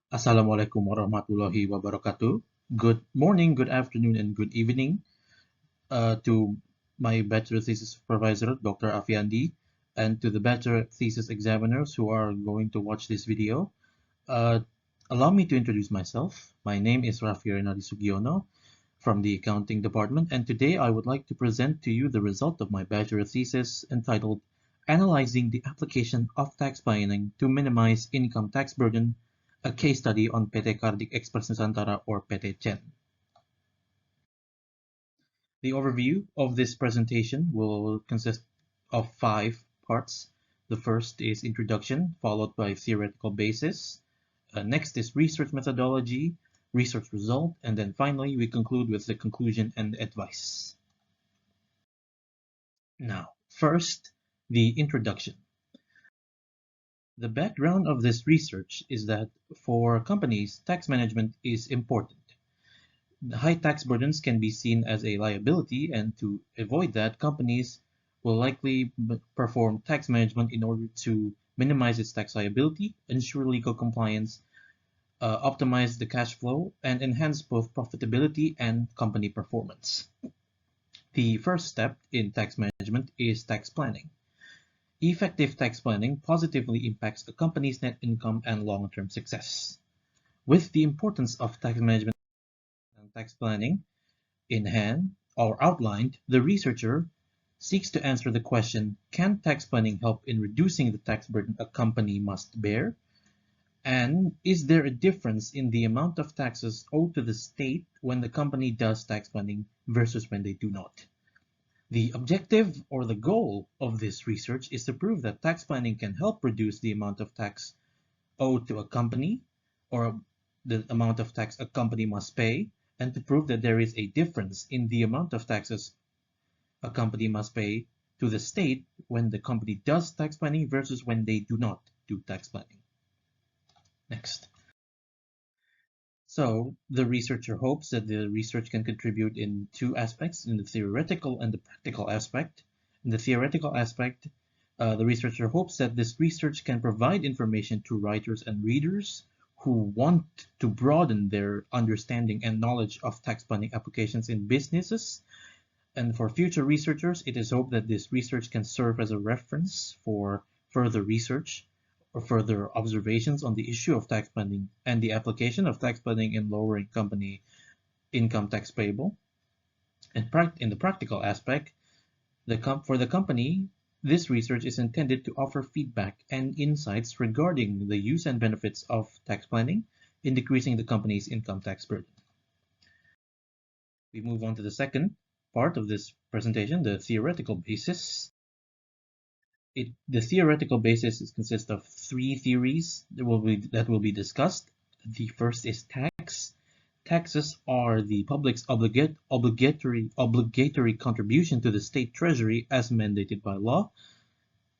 Assalamualaikum warahmatullahi wabarakatuh. Good morning, good afternoon, and good evening to my bachelor thesis supervisor, Dr. Afiandi, and to the bachelor thesis examiners who are going to watch this video. Uh, Allow me to introduce myself. My name is Rafi Renardi Sugiono from the accounting department, and today I would like to present to you the result of my bachelor thesis entitled Analyzing the Application of Tax Planning to Minimize Income Tax Burden, a case study on PT Kardik Express Nusantara or PT CHEN. The overview of this presentation will consist of 5 parts. The first is introduction, followed by theoretical basis. Next is research methodology, research result, and then finally we conclude with the conclusion and advice. Now, first, the introduction. The background of this research is that for companies, tax management is important. The high tax burdens can be seen as a liability, and to avoid that, companies will likely perform tax management in order to minimize its tax liability, ensure legal compliance, optimize the cash flow, and enhance both profitability and company performance. The first step in tax management is tax planning. Effective tax planning positively impacts a company's net income and long-term success. With the importance of tax management and tax planning in hand or outlined, the researcher seeks to answer the question, can tax planning help in reducing the tax burden a company must bear? And is there a difference in the amount of taxes owed to the state when the company does tax planning versus when they do not? The objective or the goal of this research is to prove that tax planning can help reduce the amount of tax owed to a company or the amount of tax a company must pay, and to prove that there is a difference in the amount of taxes a company must pay to the state when the company does tax planning versus when they do not do tax planning. Next. So the researcher hopes that the research can contribute in 2 aspects, in the theoretical and the practical aspect. In the theoretical aspect, the researcher hopes that this research can provide information to writers and readers who want to broaden their understanding and knowledge of tax planning applications in businesses. And for future researchers, it is hoped that this research can serve as a reference for further research or further observations on the issue of tax planning and the application of tax planning in lowering company income tax payable. And in the practical aspect, for the company, this research is intended to offer feedback and insights regarding the use and benefits of tax planning in decreasing the company's income tax burden. We move on to the second part of this presentation, the theoretical basis. The theoretical basis consists of 3 theories that will be discussed. The first is tax. Taxes are the public's obligatory contribution to the state treasury as mandated by law.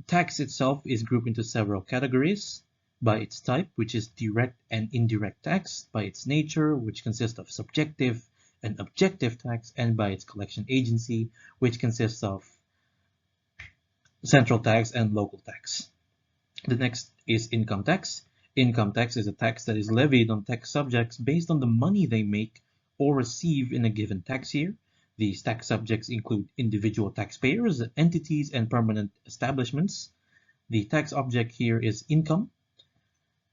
Tax itself is grouped into several categories by its type, which is direct and indirect tax, by its nature, which consists of subjective and objective tax, and by its collection agency, which consists of central tax and local tax. The next is income tax. Income tax is a tax that is levied on tax subjects based on the money they make or receive in a given tax year. These tax subjects include individual taxpayers, entities, and permanent establishments. The tax object here is income.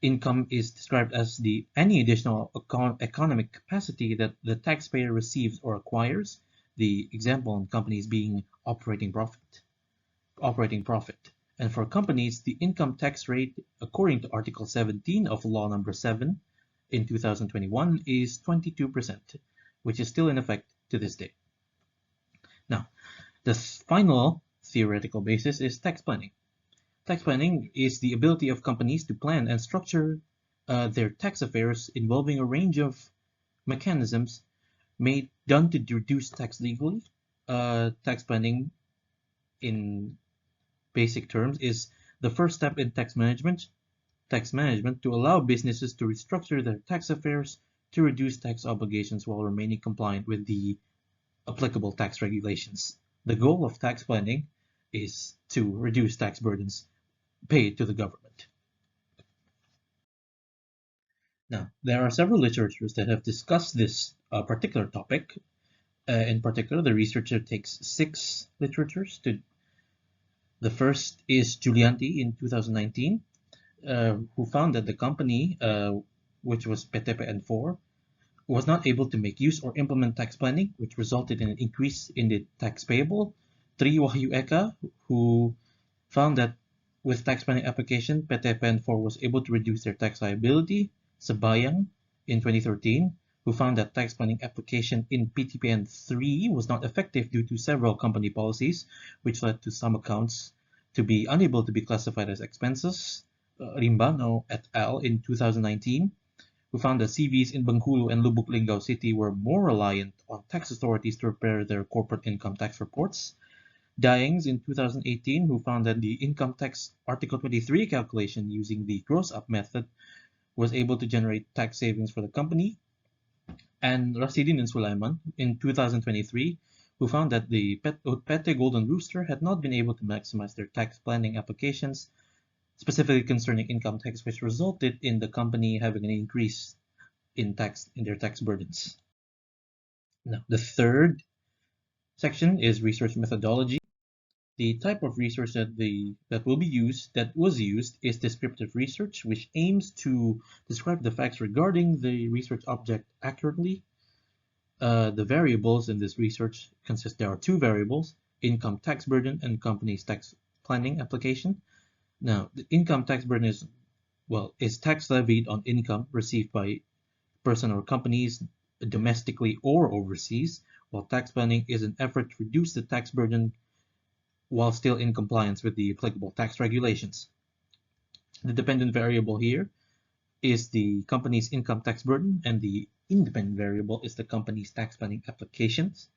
Income is described as any additional economic capacity that the taxpayer receives or acquires. The example in companies being operating profit. And for companies, the income tax rate, according to Article 17 of Law Number 7 in 2021, is 22%, which is still in effect to this day. Now, the final theoretical basis is tax planning. Tax planning is the ability of companies to plan and structure their tax affairs involving a range of mechanisms done to reduce tax legally. Tax planning in basic terms is the first step in tax management to allow businesses to restructure their tax affairs to reduce tax obligations while remaining compliant with the applicable tax regulations. The goal of tax planning is to reduce tax burdens paid to the government. Now, there are several literatures that have discussed this particular topic. In particular, the researcher takes 6 literatures. The first is Giulianti in 2019, who found that the company, which was PTPN4, was not able to make use or implement tax planning, which resulted in an increase in the tax payable. Tri Wahyu Eka, who found that with tax planning application, PTPN4 was able to reduce their tax liability. Sabayang in 2013, who found that tax planning application in PTPN3 was not effective due to several company policies, which led to some accounts to be unable to be classified as expenses. Rimbano et al. In 2019, who found that CVs in Bengkulu and Lubuk Linggau City were more reliant on tax authorities to prepare their corporate income tax reports. Daengs in 2018, who found that the income tax Article 23 calculation using the gross-up method was able to generate tax savings for the company. And Rasidin and Sulaiman in 2023, who found that the Pete Golden Rooster had not been able to maximize their tax planning applications, specifically concerning income tax, which resulted in the company having an increase in their tax burdens. Now, the third section is research methodology. The type of research that was used is descriptive research, which aims to describe the facts regarding the research object accurately. The variables in this research there are 2 variables: income tax burden and company's tax planning application. Now, the income tax burden is tax levied on income received by person or companies domestically or overseas, while tax planning is an effort to reduce the tax burden while still in compliance with the applicable tax regulations. The dependent variable here is the company's income tax burden, and the independent variable is the company's tax planning applications.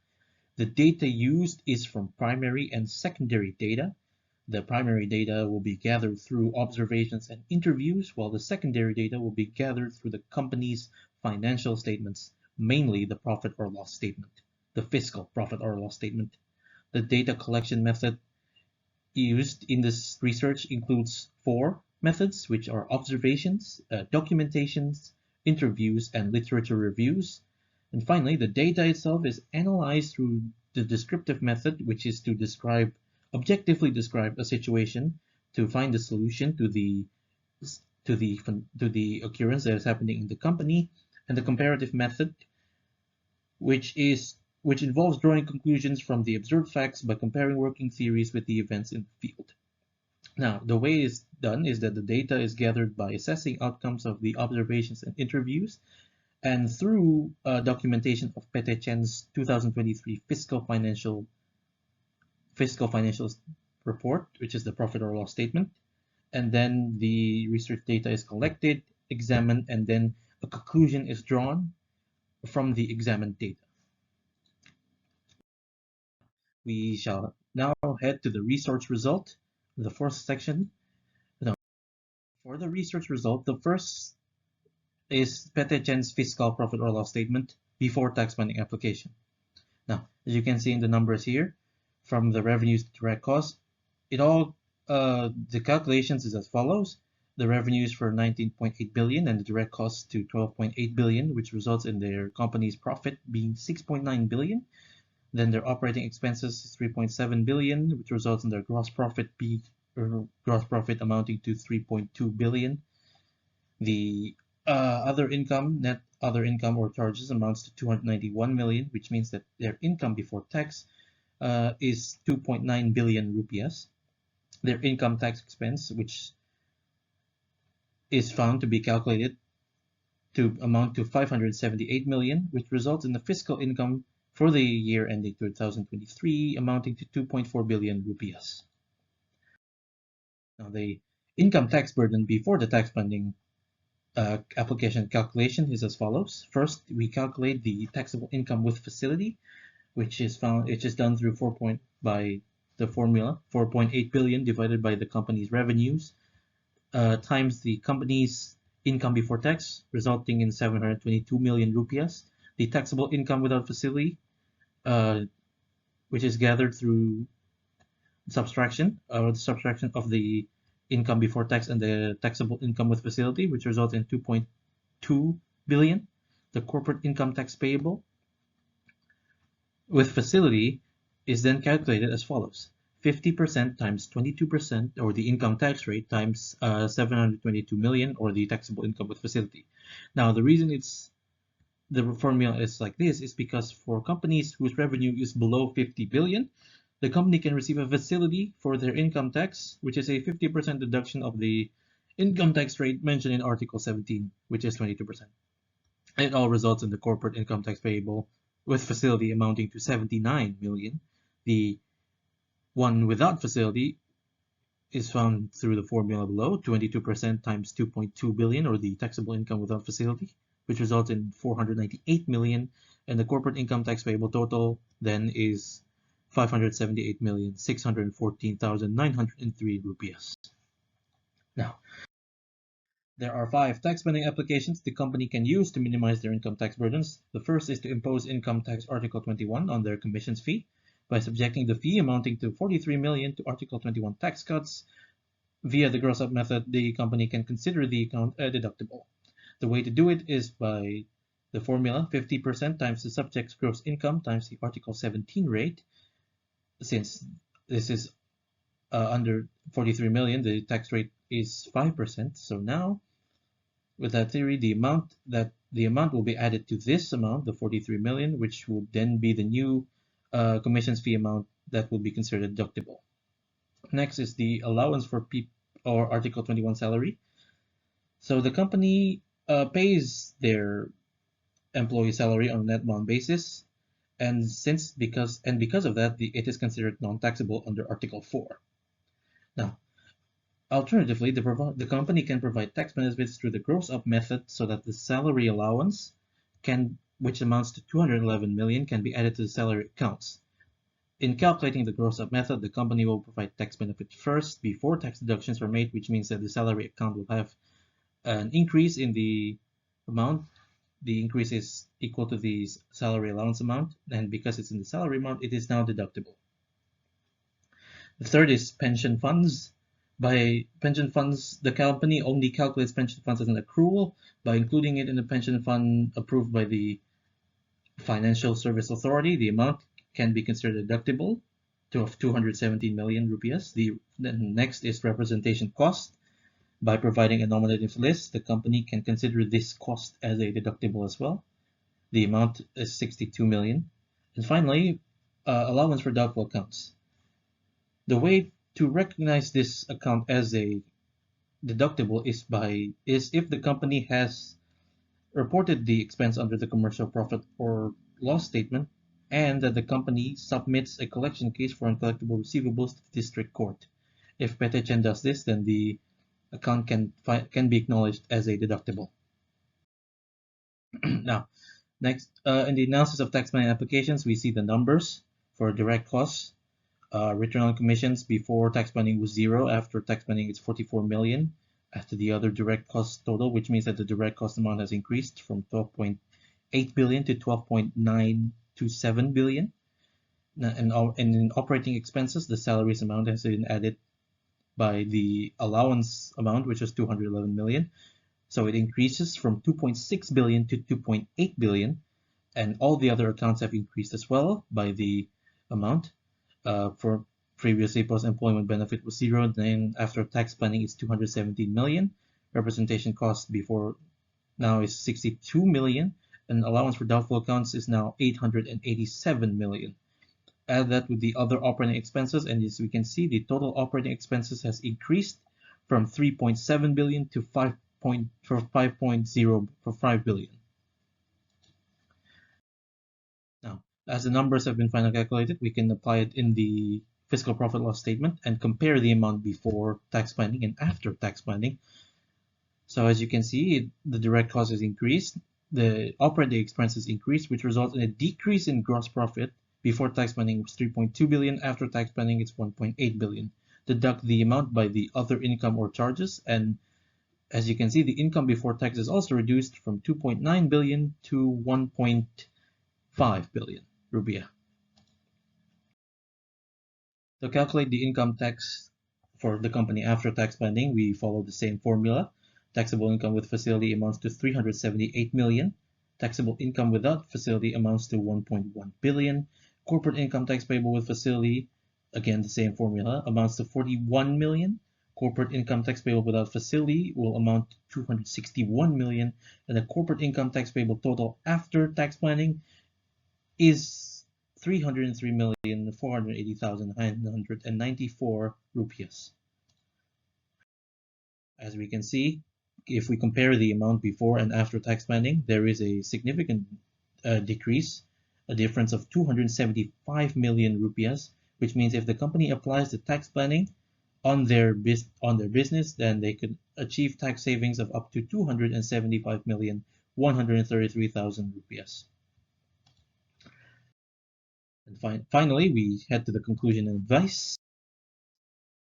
The data used is from primary and secondary data. The primary data will be gathered through observations and interviews, while the secondary data will be gathered through the company's financial statements, mainly the profit or loss statement, the fiscal profit or loss statement. The data collection method used in this research includes 4 methods, which are observations, documentations, interviews, and literature reviews. And finally, the data itself is analyzed through the descriptive method, which is to objectively describe a situation to find the solution to the occurrence that is happening in the company, and the comparative method, which involves drawing conclusions from the observed facts by comparing working theories with the events in the field. Now, the way it's done is that the data is gathered by assessing outcomes of the observations and interviews, and through documentation of Pete Chen's 2023 fiscal financial report, which is the profit or loss statement. And then the research data is collected, examined, and then a conclusion is drawn from the examined data. We shall now head to the research result, the first section. For the research result, the first is Pete Chen's fiscal profit or loss statement before tax planning application. Now, as you can see in the numbers here, from the revenues to direct costs, the calculations is as follows. The revenues for 19.8 billion and the direct costs to 12.8 billion, which results in their company's profit being 6.9 billion. Then their operating expenses is 3.7 billion, which results in their gross profit amounting to 3.2 billion. The net other income or charges amounts to 291 million, which means that their income before tax is 2.9 billion rupiahs. Their income tax expense, which is found to be calculated to amount to 578 million, which results in the fiscal income for the year ending 2023 amounting to 2.4 billion rupiahs. Now, the income tax burden before the tax planning application calculation is as follows. First, we calculate the taxable income with facility, which is done through by the formula 4.8 billion divided by the company's revenues times the company's income before tax, resulting in 722 million rupiahs. The taxable income without facility, which is gathered through the subtraction of the income before tax and the taxable income with facility, which results in 2.2 2 billion. The corporate income tax payable with facility is then calculated as follows. 50% times 22%, or the income tax rate, times 722 million, or the taxable income with facility. Now, the reason the formula is like this is because for companies whose revenue is below 50 billion, the company can receive a facility for their income tax, which is a 50% deduction of the income tax rate mentioned in Article 17, which is 22%. And it all results in the corporate income tax payable with facility amounting to 79 million. The one without facility is found through the formula below, 22% times 2.2 billion, or the taxable income without facility, which results in 498 million, and the corporate income tax payable total then is 578,614,903 rupees. Now, there are 5 tax planning applications the company can use to minimize their income tax burdens. The first is to impose income tax Article 21 on their commissions fee by subjecting the fee amounting to 43 million to Article 21 tax cuts. Via the gross-up method, the company can consider the account deductible. The way to do it is by the formula 50% times the subject's gross income times the Article 17 rate. Since this is under 43 million, the tax rate is 5%. So now, with that theory, the amount will be added to this amount, the 43 million, which would then be the new commissions fee amount that will be considered deductible. Next is the allowance for or Article 21 salary. So the company pays their employee salary on a net amount basis, and because of that, it is considered non-taxable under Article 4. Now, alternatively, the company can provide tax benefits through the gross-up method so that the salary allowance which amounts to 211 million, can be added to the salary accounts. In calculating the gross-up method, the company will provide tax benefit first before tax deductions are made, which means that the salary account will have an increase in the amount. The increase is equal to the salary allowance amount, and because it's in the salary amount, it is now deductible. The third is pension funds. By pension funds, the company only calculates pension funds as an accrual by including it in the pension fund approved by the Financial Service Authority. The amount can be considered deductible of 217 million rupees. Then next is representation cost. By providing a nominative list, the company can consider this cost as a deductible as well. The amount is 62 million. And finally, allowance for doubtful accounts. The way to recognize this account as a deductible is if the company has reported the expense under the commercial profit or loss statement, and that the company submits a collection case for uncollectible receivables to the district court. If Petechen does this, then the account can be acknowledged as a deductible. Now, next, in the analysis of tax planning applications, we see the numbers for direct costs. Return on commissions before tax planning was 0. After tax planning, it's 44 million. After the other direct cost total, which means that the direct cost amount has increased from 12.8 billion to 12.927 billion. And in operating expenses, the salaries amount has been added by the allowance amount, which is 211 million. So it increases from 2.6 billion to 2.8 billion. And all the other accounts have increased as well by the amount. For previously, post-employment benefit was 0, then after tax planning it's 217 million. Representation cost before now is 62 million, and allowance for doubtful accounts is now 887 million. Add that with the other operating expenses, and as we can see, the total operating expenses has increased from 3.7 billion to 5 billion. Now, as the numbers have been finally calculated, we can apply it in the fiscal profit loss statement and compare the amount before tax planning and after tax planning. So as you can see, the direct cost has increased, the operating expenses increased, which results in a decrease in gross profit. Before tax planning was 3.2 billion, after tax planning it's 1.8 billion. Deduct the amount by the other income or charges, and as you can see, the income before tax is also reduced from 2.9 billion to 1.5 billion rupiah. To calculate the income tax for the company after tax planning, we follow the same formula. Taxable income with facility amounts to 378 million. Taxable income without facility amounts to 1.1 billion. Corporate income tax payable with facility, again the same formula, amounts to 41 million. Corporate income tax payable without facility will amount to 261 million, and the corporate income tax payable total after tax planning is 303,480,994 rupias. As we can see, if we compare the amount before and after tax planning, there is a significant decrease, a difference of 275 million rupias, which means if the company applies the tax planning on their business, then they could achieve tax savings of up to 275,133,000 rupias. And finally, we head to the conclusion and advice.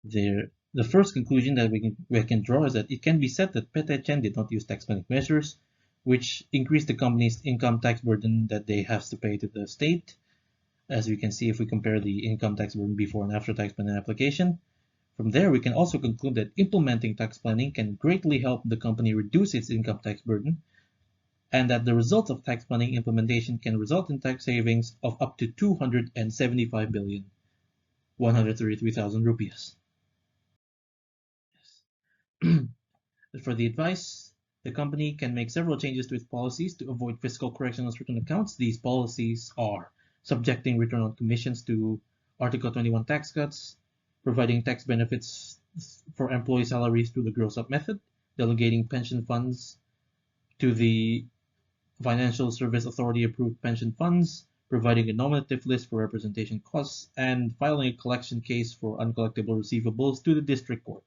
The first conclusion that we can draw is that it can be said that PT Chen did not use tax planning measures, which increased the company's income tax burden that they have to pay to the state. As we can see, if we compare the income tax burden before and after tax planning application. From there, we can also conclude that implementing tax planning can greatly help the company reduce its income tax burden, and that the results of tax planning implementation can result in tax savings of up to 275,133,000 rupees. For the advice, the company can make several changes to its policies to avoid fiscal correction on certain accounts. These policies are subjecting return on commissions to Article 21 tax cuts, providing tax benefits for employee salaries through the gross-up method, delegating pension funds to the Financial Service Authority approved pension funds, providing a nominative list for representation costs, and filing a collection case for uncollectible receivables to the district court.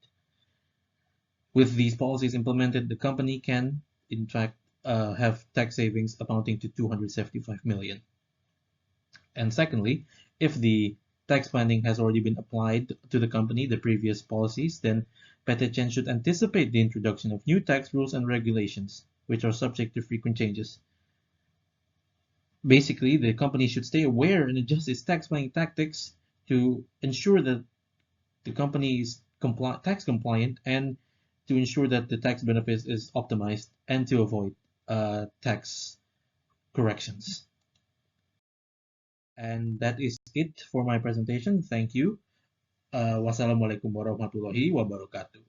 With these policies implemented, the company can, in fact, have tax savings amounting to 275 million. And secondly, if the tax planning has already been applied to the company, the previous policies, then PT Chen should anticipate the introduction of new tax rules and regulations, which are subject to frequent changes. Basically, the company should stay aware and adjust its tax planning tactics to ensure that the company is tax compliant and to ensure that the tax benefit is optimized and to avoid tax corrections. And that is it for my presentation. Thank you. Wassalamualaikum warahmatullahi wabarakatuh.